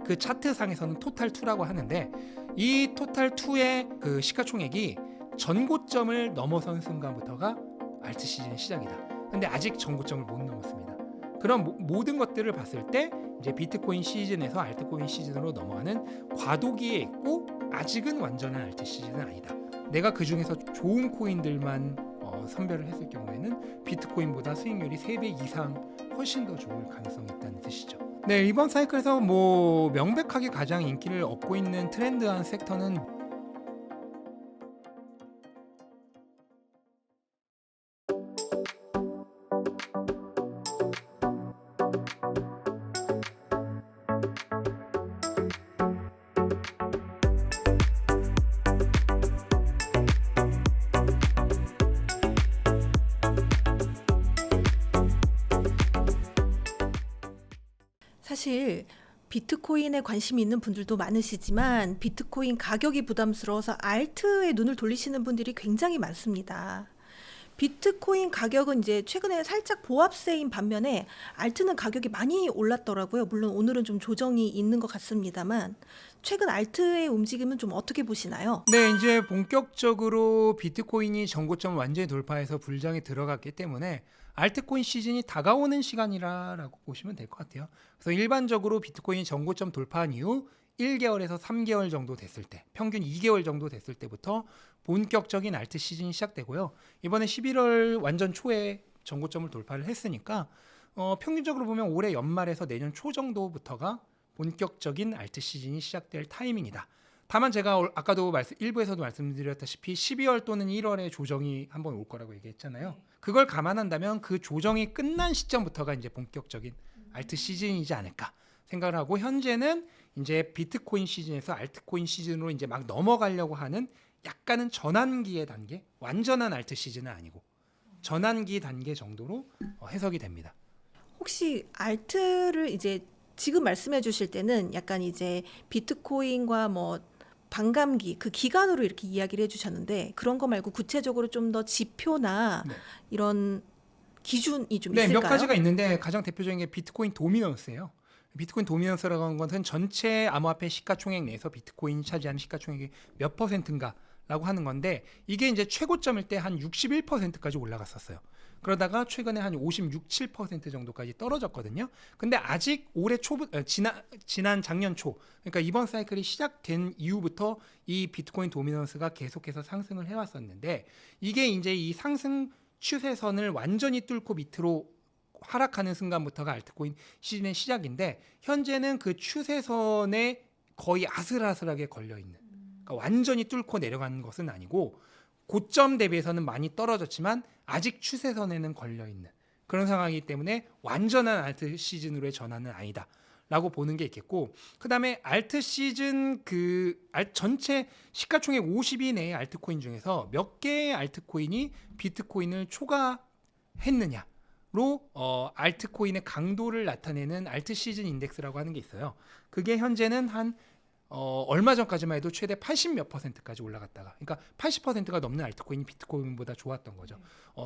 그 차트상에서는 토탈2라고 하는데, 이 토탈2의 그 시가총액이 전고점을 넘어선 순간부터가 알트 시즌의 시작이다. 근데 아직 전고점을 못 넘었습니다. 그런 모든 것들을 봤을 때 이제 비트코인 시즌에서 알트코인 시즌으로 넘어가는 과도기에 있고, 아직은 완전한 알트 시즌은 아니다. 내가 그 중에서 좋은 코인들만 선별을 했을 경우에는 비트코인보다 수익률이 3배 이상 훨씬 더 좋을 가능성이 있다는 뜻이죠. 네, 이번 사이클에서 명백하게 가장 인기를 얻고 있는 트렌드한 섹터는 사실 비트코인에 관심이 있는 분들도 많으시지만 비트코인 가격이 부담스러워서 알트에 눈을 돌리시는 분들이 굉장히 많습니다. 비트코인 가격은 이제 최근에 살짝 보합세인 반면에 알트는 가격이 많이 올랐더라고요. 물론 오늘은 좀 조정이 있는 것 같습니다만 최근 알트의 움직임은 좀 어떻게 보시나요? 네, 이제 본격적으로 비트코인이 전고점 완전히 돌파해서 불장에 들어갔기 때문에 알트코인 시즌이 다가오는 시간이라고 보시면 될 것 같아요. 그래서 일반적으로 비트코인이 전고점 돌파한 이후 1개월에서 3개월 정도 됐을 때, 평균 2개월 정도 됐을 때부터 본격적인 알트 시즌이 시작되고요. 이번에 11월 완전 초에 전고점을 돌파를 했으니까 평균적으로 보면 올해 연말에서 내년 초 정도부터가 본격적인 알트 시즌이 시작될 타이밍이다. 다만 제가 아까도 일부에서도 말씀드렸다시피 12월 또는 1월에 조정이 한번 올 거라고 얘기했잖아요. 그걸 감안한다면 그 조정이 끝난 시점부터가 이제 본격적인 알트 시즌이지 않을까 생각을 하고, 현재는 이제 비트코인 시즌에서 알트코인 시즌으로 이제 막 넘어가려고 하는 약간은 전환기의 단계, 완전한 알트 시즌은 아니고 전환기 단계 정도로 해석이 됩니다. 혹시 알트를 이제 지금 말씀해 주실 때는 약간 이제 비트코인과 뭐 반감기 그 기간으로 이렇게 이야기를 해주셨는데, 그런 거 말고 구체적으로 좀 더 지표나 네. 이런 기준이 좀 네, 있을까요? 몇 가지가 있는데 가장 대표적인 게 비트코인 도미넌스예요. 비트코인 도미넌스라고 하는 것은 전체 암호화폐 시가총액 내에서 비트코인이 차지하는 시가총액이 몇 퍼센트인가라고 하는 건데, 이게 이제 최고점일 때 한 61%까지 올라갔었어요. 그러다가 최근에 한 56, 7% 정도까지 떨어졌거든요. 근데 아직 올해 초부터 지난 작년 초, 그러니까 이번 사이클이 시작된 이후부터 이 비트코인 도미넌스가 계속해서 상승을 해왔었는데, 이게 이제 이 상승 추세선을 완전히 뚫고 밑으로 하락하는 순간부터가 알트코인 시즌의 시작인데, 현재는 그 추세선에 거의 아슬아슬하게 걸려있는, 그러니까 완전히 뚫고 내려가는 것은 아니고 고점 대비해서는 많이 떨어졌지만 아직 추세선에는 걸려있는 그런 상황이기 때문에 완전한 알트 시즌으로의 전환은 아니다 라고 보는 게 있겠고, 그 다음에 알트 시즌 전체 시가총액 50위 내의 알트코인 중에서 몇 개의 알트코인이 비트코인을 초과했느냐로 알트코인의 강도를 나타내는 알트 시즌 인덱스라고 하는 게 있어요. 그게 현재는 한 얼마 전까지만 해도 최대 80몇 %까지 올라갔다가, 그러니까 80%가 넘는 알트코인이 비트코인보다 좋았던 거죠.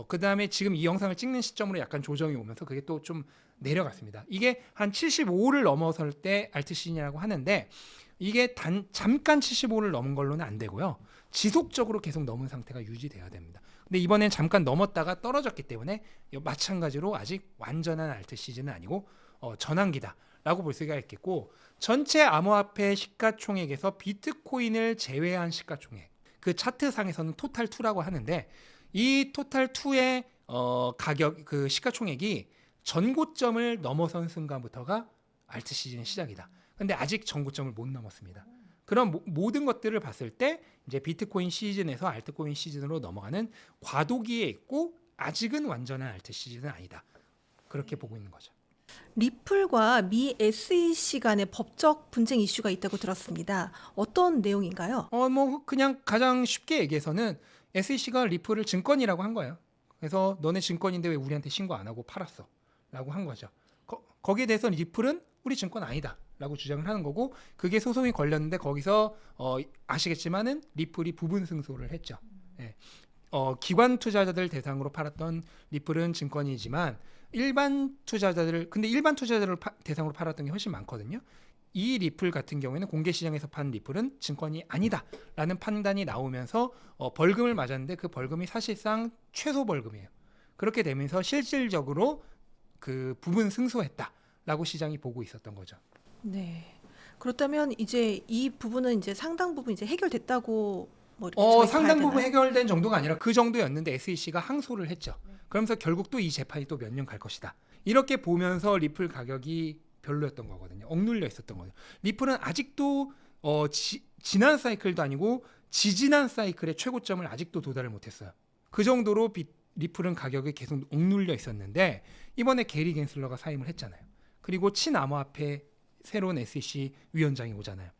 그 다음에 지금 이 영상을 찍는 시점으로 약간 조정이 오면서 그게 또 좀 내려갔습니다. 이게 한 75를 넘어설 때 알트 시즌이라고 하는데, 이게 잠깐 75를 넘은 걸로는 안 되고요. 지속적으로 계속 넘은 상태가 유지돼야 됩니다. 근데 이번엔 잠깐 넘었다가 떨어졌기 때문에 마찬가지로 아직 완전한 알트 시즌은 아니고 전환기다 라고 볼 수가 있겠고, 전체 암호화폐 시가총액에서 비트코인을 제외한 시가총액, 그 차트상에서는 토탈2라고 하는데, 이 토탈2의 가격, 그 시가총액이 전고점을 넘어선 순간부터가 알트 시즌의 시작이다. 근데 아직 전고점을 못 넘었습니다. 그런 모든 것들을 봤을 때 이제 비트코인 시즌에서 알트코인 시즌으로 넘어가는 과도기에 있고, 아직은 완전한 알트 시즌은 아니다. 그렇게 보고 있는 거죠. 리플과 미 SEC 간의 법적 분쟁 이슈가 있다고 들었습니다. 어떤 내용인가요? 그냥 가장 쉽게 얘기해서는 SEC가 리플을 증권이라고 한 거예요. 그래서 너네 증권인데 왜 우리한테 신고 안 하고 팔았어? 라고 한 거죠. 거기에 대해서 리플은 우리 증권 아니다 라고 주장을 하는 거고, 그게 소송이 걸렸는데 거기서 아시겠지만은 리플이 부분 승소를 했죠. 예. 기관 투자자들 대상으로 팔았던 리플은 증권이지만 일반 투자자들을 대상으로 팔았던 게 훨씬 많거든요. 이 리플 같은 경우에는 공개 시장에서 판 리플은 증권이 아니다라는 판단이 나오면서 벌금을 맞았는데 그 벌금이 사실상 최소 벌금이에요. 그렇게 되면서 실질적으로 그 부분 승소했다라고 시장이 보고 있었던 거죠. 네. 그렇다면 이제 이 부분은 이제 상당 부분 이제 해결됐다고 뭐 이렇게 저희 봐야 상당 부분 되나요? 해결된 정도가 아니라 그 정도였는데 SEC가 항소를 했죠. 그러면서 결국 또 이 재판이 또 몇 년 갈 것이다. 이렇게 보면서 리플 가격이 별로였던 거거든요. 억눌려 있었던 거죠. 리플은 아직도 지난 사이클도 아니고 지지난 사이클의 최고점을 아직도 도달을 못했어요. 그 정도로 리플은 가격이 계속 억눌려 있었는데 이번에 게리 겐슬러가 사임을 했잖아요. 그리고 친암호화폐 새로운 SEC 위원장이 오잖아요.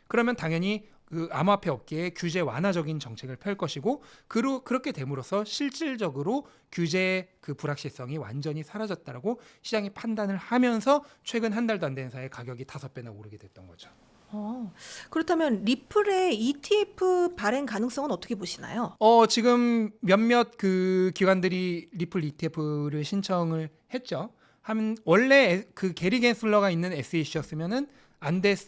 그러면 당연히 그 암호화폐 업계에 규제 완화적인 정책을 펼 것이고 그렇게 됨으로써 실질적으로 규제의 그 불확실성이 완전히 사라졌다라고 시장이 판단을 하면서 최근 한 달도 안 된 사이에 가격이 5배나 오르게 됐던 거죠. 그렇다면 리플의 ETF 발행 가능성은 어떻게 보시나요? 지금 몇몇 그 기관들이 리플 ETF를 신청을 했죠. 원래 그 게리 겐슬러가 있는 SEC였으면은 안 될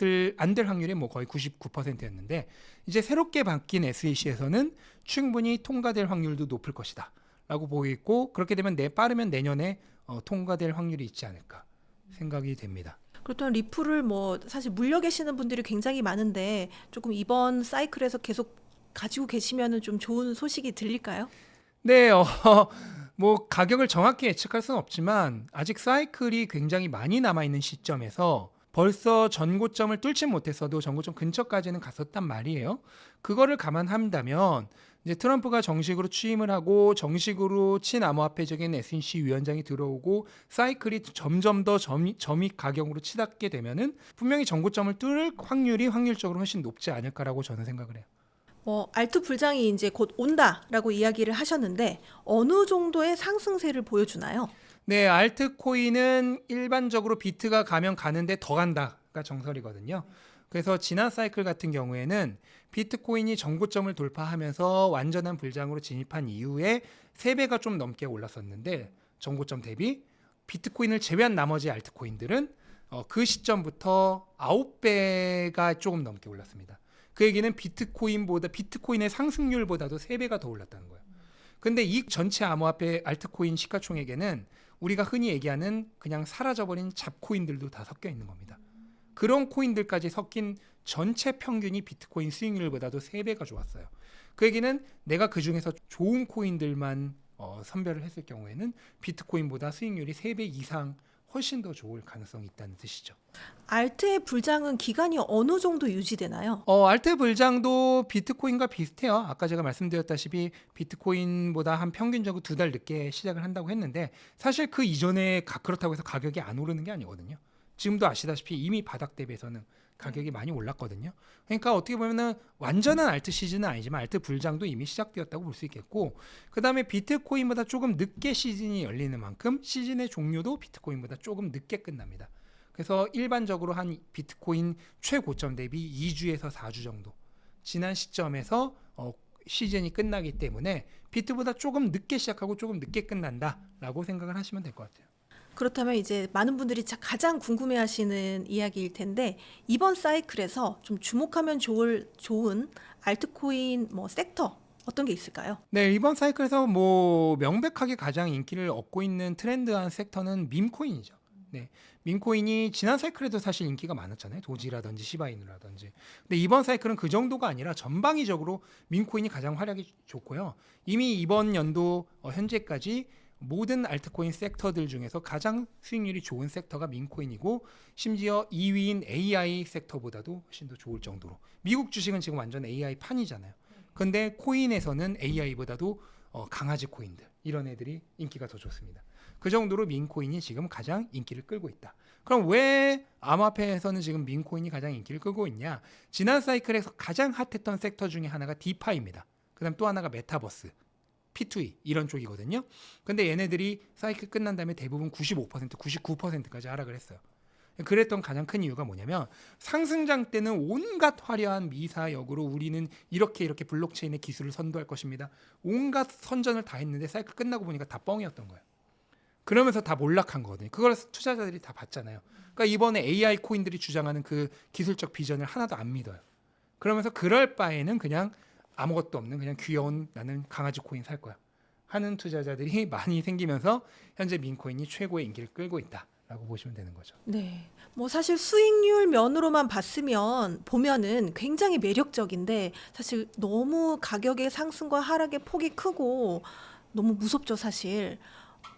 확률이 뭐 거의 99%였는데 이제 새롭게 바뀐 SEC에서는 충분히 통과될 확률도 높을 것이다라고 보고 있고 그렇게 되면 빠르면 내년에 통과될 확률이 있지 않을까 생각이 됩니다. 그렇다면 리플을 뭐 사실 물려 계시는 분들이 굉장히 많은데 조금 이번 사이클에서 계속 가지고 계시면은 좀 좋은 소식이 들릴까요? 네, 뭐 가격을 정확히 예측할 수는 없지만 아직 사이클이 굉장히 많이 남아 있는 시점에서 벌써 전고점을 뚫지 못했어도 전고점 근처까지는 갔었단 말이에요. 그거를 감안한다면 이제 트럼프가 정식으로 취임을 하고 정식으로 친암호화폐적인 SEC 위원장이 들어오고 사이클이 점점 더 점입 가격으로 치닫게 되면은 분명히 전고점을 뚫을 확률이 확률적으로 훨씬 높지 않을까라고 저는 생각을 해요. 알트 불장이 이제 곧 온다라고 이야기를 하셨는데 어느 정도의 상승세를 보여주나요? 네, 알트코인은 일반적으로 비트가 가면 가는데 더 간다가 정설이거든요. 그래서 지난 사이클 같은 경우에는 비트코인이 전고점을 돌파하면서 완전한 불장으로 진입한 이후에 3배가 좀 넘게 올랐었는데 전고점 대비 비트코인을 제외한 나머지 알트코인들은 그 시점부터 9배가 조금 넘게 올랐습니다. 그 얘기는 비트코인의 상승률보다도 3배가 더 올랐다는 거예요. 근데 이 전체 암호화폐 알트코인 시가총액에는 우리가 흔히 얘기하는 그냥 사라져버린 잡코인들도 다 섞여 있는 겁니다. 그런 코인들까지 섞인 전체 평균이 비트코인 수익률보다도 3배가 좋았어요. 그 얘기는 내가 그 중에서 좋은 코인들만 선별을 했을 경우에는 비트코인보다 수익률이 3배 이상 훨씬 더 좋을 가능성이 있다는 뜻이죠. 알트의 불장은 기간이 어느 정도 유지되나요? 알트 불장도 비트코인과 비슷해요. 아까 제가 말씀드렸다시피 비트코인보다 한 평균적으로 2달 늦게 시작을 한다고 했는데 사실 그 이전에 그렇다고 해서 가격이 안 오르는 게 아니거든요. 지금도 아시다시피 이미 바닥 대비해서는 가격이 많이 올랐거든요. 그러니까 어떻게 보면은 완전한 알트 시즌은 아니지만 알트 불장도 이미 시작되었다고 볼 수 있겠고 그다음에 비트코인보다 조금 늦게 시즌이 열리는 만큼 시즌의 종료도 비트코인보다 조금 늦게 끝납니다. 그래서 일반적으로 한 비트코인 최고점 대비 2주에서 4주 정도 지난 시점에서 시즌이 끝나기 때문에 비트보다 조금 늦게 시작하고 조금 늦게 끝난다라고 생각을 하시면 될 것 같아요. 그렇다면 이제 많은 분들이 가장 궁금해하시는 이야기일 텐데 이번 사이클에서 좀 주목하면 좋은 알트코인 뭐 섹터 어떤 게 있을까요? 네, 이번 사이클에서 뭐 명백하게 가장 인기를 얻고 있는 트렌드한 섹터는 밈코인이죠. 네, 밈코인이 지난 사이클에도 사실 인기가 많았잖아요. 도지라든지 시바이누라든지. 근데 이번 사이클은 그 정도가 아니라 전방위적으로 밈코인이 가장 활약이 좋고요. 이미 이번 연도 현재까지 모든 알트코인 섹터들 중에서 가장 수익률이 좋은 섹터가 밈코인이고 심지어 2위인 AI 섹터보다도 훨씬 더 좋을 정도로 미국 주식은 지금 완전 AI 판이잖아요. 근데 코인에서는 AI보다도 강아지 코인들 이런 애들이 인기가 더 좋습니다. 그 정도로 밈코인이 지금 가장 인기를 끌고 있다. 그럼 왜 암호화폐에서는 지금 밈코인이 가장 인기를 끌고 있냐? 지난 사이클에서 가장 핫했던 섹터 중에 하나가 디파이입니다. 그 다음 또 하나가 메타버스, P2E 이런 쪽이거든요. 근데 얘네들이 사이클 끝난 다음에 대부분 95%, 99%까지 하락을 했어요. 그랬던 가장 큰 이유가 뭐냐면 상승장 때는 온갖 화려한 미사역으로 우리는 이렇게 블록체인의 기술을 선도할 것입니다. 온갖 선전을 다 했는데 사이클 끝나고 보니까 다 뻥이었던 거예요. 그러면서 다 몰락한 거거든요. 그걸 투자자들이 다 봤잖아요. 그러니까 이번에 AI 코인들이 주장하는 그 기술적 비전을 하나도 안 믿어요. 그러면서 그럴 바에는 그냥 아무것도 없는 그냥 귀여운 나는 강아지 코인 살 거야 하는 투자자들이 많이 생기면서 현재 민코인이 최고의 인기를 끌고 있다라고 보시면 되는 거죠. 네. 뭐 사실 수익률 면으로만 보면은 굉장히 매력적인데 사실 너무 가격의 상승과 하락의 폭이 크고 너무 무섭죠, 사실.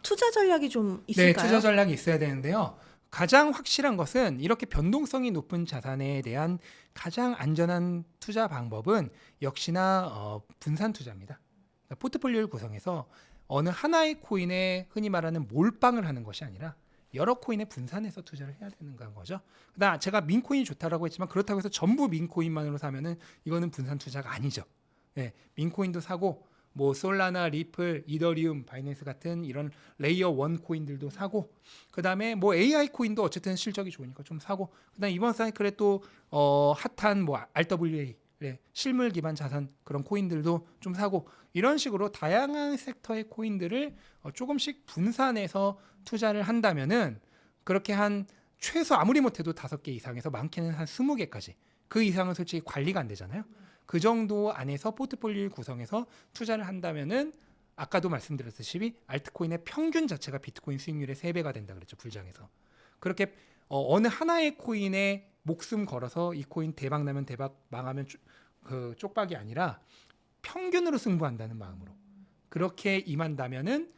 투자 전략이 좀 네, 있을까요? 투자 전략이 있어야 되는데요. 가장 확실한 것은 이렇게 변동성이 높은 자산에 대한 가장 안전한 투자 방법은 역시나 분산 투자입니다. 그러니까 포트폴리오를 구성해서 어느 하나의 코인에 흔히 말하는 몰빵을 하는 것이 아니라 여러 코인에 분산해서 투자를 해야 되는 거죠. 그다음 제가 민코인이 좋다라고 했지만 그렇다고 해서 전부 민코인만으로 사면은 이거는 분산 투자가 아니죠. 네, 민코인도 사고 뭐 솔라나, 리플, 이더리움, 바이낸스 같은 이런 레이어 1 코인들도 사고 그다음에 뭐 AI 코인도 어쨌든 실적이 좋으니까 좀 사고 그다음에 이번 사이클에 또 핫한 뭐 RWA 실물 기반 자산 그런 코인들도 좀 사고 이런 식으로 다양한 섹터의 코인들을 조금씩 분산해서 투자를 한다면은 그렇게 한 최소 아무리 못해도 5개 이상에서 많게는 한 20개까지 그 이상은 솔직히 관리가 안 되잖아요. 그 정도 안에서 포트폴리오를 구성해서 투자를 한다면은 아까도 말씀드렸듯이 알트코인의 평균 자체가 비트코인 수익률의 3배가 된다 그랬죠. 불장에서. 그렇게 어느 하나의 코인에 목숨 걸어서 이 코인 대박 나면 대박 망하면 그 쪽박이 아니라 평균으로 승부한다는 마음으로 그렇게 임한다면은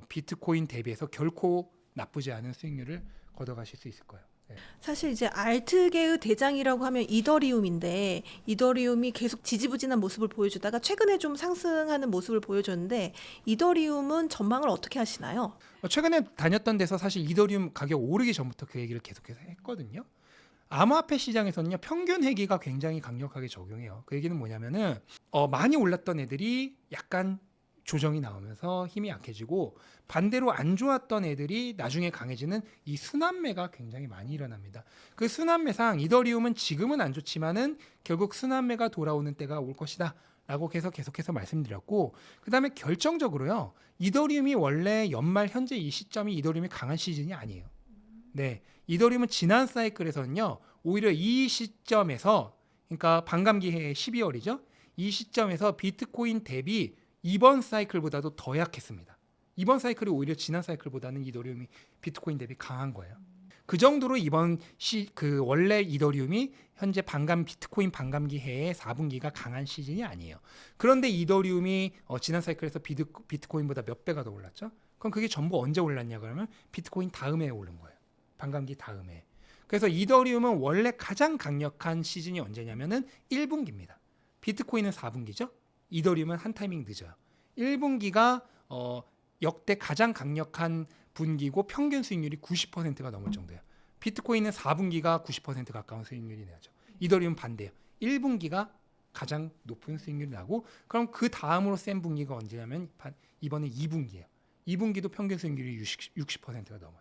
비트코인 대비해서 결코 나쁘지 않은 수익률을 거둬가실 수 있을 거예요. 네. 사실 이제 알트계의 대장이라고 하면 이더리움인데 이더리움이 계속 지지부진한 모습을 보여주다가 최근에 좀 상승하는 모습을 보여줬는데 이더리움은 전망을 어떻게 하시나요? 최근에 다녔던 데서 사실 이더리움 가격 오르기 전부터 그 얘기를 계속해서 했거든요. 암호화폐 시장에서는요 평균 회귀가 굉장히 강력하게 적용해요. 그 얘기는 뭐냐면은 많이 올랐던 애들이 약간 조정이 나오면서 힘이 약해지고 반대로 안 좋았던 애들이 나중에 강해지는 이 순환매가 굉장히 많이 일어납니다. 그 순환매상 이더리움은 지금은 안 좋지만은 결국 순환매가 돌아오는 때가 올 것이다. 라고 계속해서 말씀드렸고 그 다음에 결정적으로요 이더리움이 원래 연말 현재 이 시점이 이더리움이 강한 시즌이 아니에요. 네, 이더리움은 지난 사이클에서는요 오히려 이 시점에서 그러니까 반감기해 12월이죠. 이 시점에서 비트코인 대비 이번 사이클보다도 더 약했습니다. 이번 사이클이 오히려 지난 사이클보다는 이더리움이 비트코인 대비 강한 거예요. 그 정도로 이번 원래 이더리움이 현재 비트코인 반감기 해의 4분기가 강한 시즌이 아니에요. 그런데 이더리움이 지난 사이클에서 비트코인보다 몇 배가 더 올랐죠? 그럼 그게 전부 언제 올랐냐 그러면 비트코인 다음에 오른 거예요. 반감기 다음에. 그래서 이더리움은 원래 가장 강력한 시즌이 언제냐면은 1분기입니다. 비트코인은 4분기죠. 이더리움은 한 타이밍 늦어요. 1분기가 역대 가장 강력한 분기고 평균 수익률이 90%가 넘을 정도예요. 비트코인은 4분기가 90% 가까운 수익률이 나죠. 이더리움 반대예요. 1분기가 가장 높은 수익률이 나고 그럼 그 다음으로 센 분기가 언제냐면 이번에 2분기예요. 2분기도 평균 수익률이 60%가 넘어요.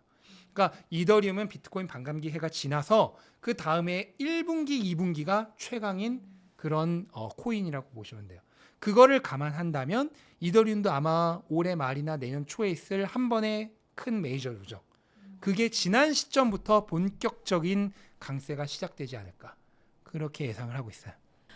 그러니까 이더리움은 비트코인 반감기 해가 지나서 그 다음에 1분기, 2분기가 최강인 그런 코인이라고 보시면 돼요. 그거를 감안한다면 이더리움도 아마 올해 말이나 내년 초에 있을 한 번의 큰 메이저 조정. 그게 지난 시점부터 본격적인 강세가 시작되지 않을까. 그렇게 예상을 하고 있어요.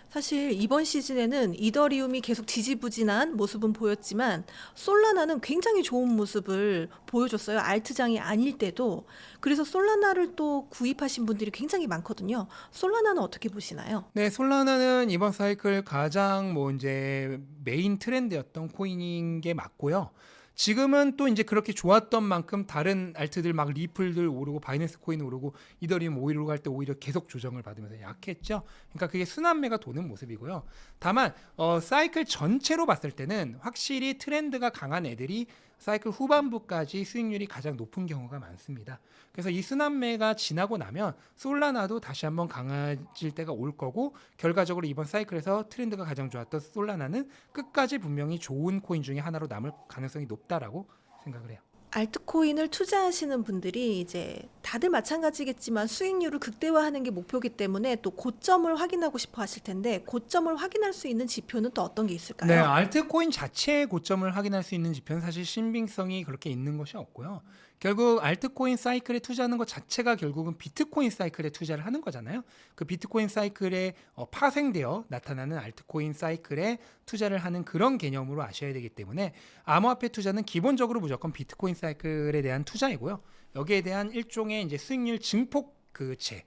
사실 이번 시즌에는 이더리움이 계속 지지부진한 모습은 보였지만 솔라나는 굉장히 좋은 모습을 보여줬어요. 알트장이 아닐 때도. 그래서 솔라나를 또 구입하신 분들이 굉장히 많거든요. 솔라나는 어떻게 보시나요? 네, 솔라나는 이번 사이클 가장 이제 메인 트렌드였던 코인인 게 맞고요. 지금은 또 이제 그렇게 좋았던 만큼 다른 알트들 막 리플들 오르고 바이낸스 코인 오르고 이더리움 오히려 갈 때 오히려 계속 조정을 받으면서 약했죠. 그러니까 그게 순환매가 도는 모습이고요. 다만 사이클 전체로 봤을 때는 확실히 트렌드가 강한 애들이 사이클 후반부까지 수익률이 가장 높은 경우가 많습니다. 그래서 이 순환매가 지나고 나면 솔라나도 다시 한번 강해질 때가 올 거고 결과적으로 이번 사이클에서 트렌드가 가장 좋았던 솔라나는 끝까지 분명히 좋은 코인 중에 하나로 남을 가능성이 높다라고 생각을 해요. 알트코인을 투자하시는 분들이 이제 다들 마찬가지겠지만 수익률을 극대화하는 게 목표이기 때문에 또 고점을 확인하고 싶어 하실 텐데 고점을 확인할 수 있는 지표는 또 어떤 게 네, 있을까요? 알트코인 자체의 고점을 확인할 수 있는 지표는 사실 신빙성이 그렇게 있는 것이 없고요. 결국 알트코인 사이클에 투자하는 것 자체가 결국은 비트코인 사이클에 투자를 하는 거잖아요. 그 비트코인 사이클에 파생되어 나타나는 알트코인 사이클에 투자를 하는 그런 개념으로 아셔야 되기 때문에 암호화폐 투자는 기본적으로 무조건 비트코인 사이클에 대한 투자이고요. 여기에 대한 일종의 이제 수익률 증폭 그체,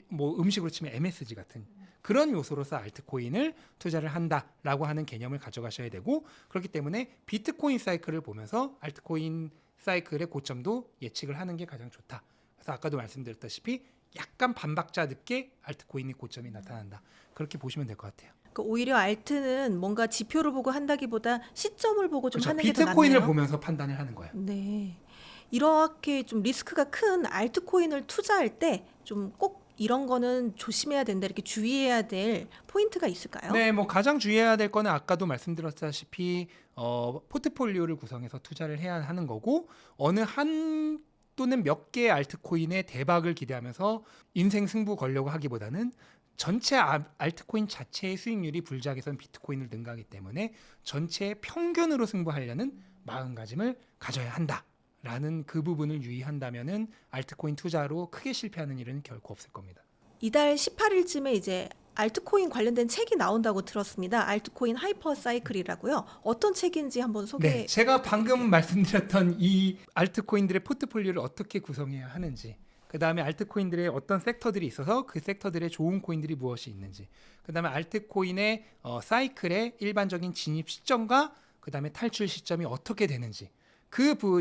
뭐 음식으로 치면 MSG 같은 그런 요소로서 알트코인을 투자를 한다라고 하는 개념을 가져가셔야 되고, 그렇기 때문에 비트코인 사이클을 보면서 알트코인 사이클의 고점도 예측을 하는 게 가장 좋다. 그래서 아까도 말씀드렸다시피 약간 반박자 늦게 알트코인의 고점이 나타난다. 그렇게 보시면 될 것 같아요. 그러니까 오히려 알트는 뭔가 지표를 보고 한다기보다 시점을 보고 좀 그렇죠. 하는 게 더 비트코인을 낫네요. 보면서 판단을 하는 거예요. 네. 이렇게 좀 리스크가 큰 알트코인을 투자할 때 좀 꼭 이런 거는 조심해야 된다, 이렇게 주의해야 될 포인트가 있을까요? 네, 뭐 가장 주의해야 될 거는 아까도 말씀드렸다시피 포트폴리오를 구성해서 투자를 해야 하는 거고, 어느 한 또는 몇 개의 알트코인의 대박을 기대하면서 인생 승부 걸려고 하기보다는 전체 알트코인 자체의 수익률이 불작에선 비트코인을 능가하기 때문에 전체의 평균으로 승부하려는 마음가짐을 가져야 한다라는 그 부분을 유의한다면은 알트코인 투자로 크게 실패하는 일은 결코 없을 겁니다. 이달 18일쯤에 이제 알트코인 관련된 책이 나온다고 들었습니다. 알트코인 하이퍼 사이클이라고요. 어떤 책인지 한번 소개. 네, 제가 방금 말씀드렸던 이 알트코인들의 포트폴리오를 어떻게 구성해야 하는지, 그 다음에 알트코인들의 어떤 섹터들이 있어서 그 섹터들의 좋은 코인들이 무엇이 있는지, 그 다음에 알트코인의 사이클의 일반적인 진입 시점과 그 다음에 탈출 시점이 어떻게 되는지,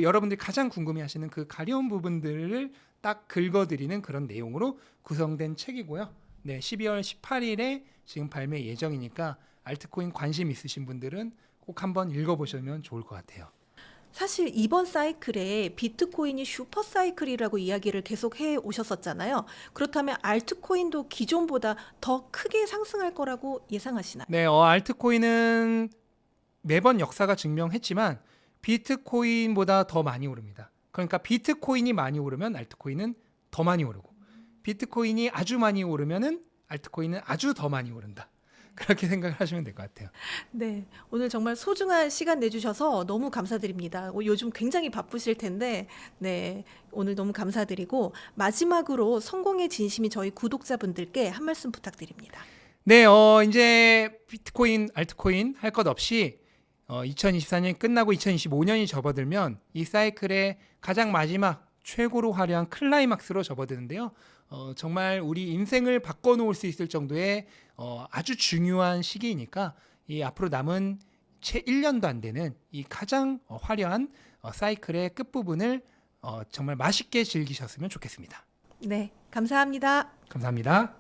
여러분들이 가장 궁금해하시는 그 가려운 부분들을 딱 긁어드리는 그런 내용으로 구성된 책이고요. 네, 12월 18일에 지금 발매 예정이니까 알트코인 관심 있으신 분들은 꼭 한번 읽어보시면 좋을 것 같아요. 사실 이번 사이클에 비트코인이 슈퍼 사이클이라고 이야기를 계속 해 오셨었잖아요. 그렇다면 알트코인도 기존보다 더 크게 상승할 거라고 예상하시나요? 네, 알트코인은 매번 역사가 증명했지만 비트코인보다 더 많이 오릅니다. 그러니까 비트코인이 많이 오르면 알트코인은 더 많이 오르고, 비트코인이 아주 많이 오르면은 알트코인은 아주 더 많이 오른다. 그렇게 생각을 하시면 될 것 같아요. 네, 오늘 정말 소중한 시간 내주셔서 너무 감사드립니다. 요즘 굉장히 바쁘실 텐데, 네, 오늘 너무 감사드리고 마지막으로 성공의 진심이 저희 구독자분들께 한 말씀 부탁드립니다. 네, 이제 비트코인, 알트코인 할 것 없이 2024년이 끝나고 2025년이 접어들면 이 사이클의 가장 마지막 최고로 화려한 클라이막스로 접어드는데요. 정말 우리 인생을 바꿔놓을 수 있을 정도의 아주 중요한 시기이니까 이 앞으로 남은 채 1년도 안 되는 이 가장 화려한 사이클의 끝부분을 정말 맛있게 즐기셨으면 좋겠습니다. 네, 감사합니다. 감사합니다.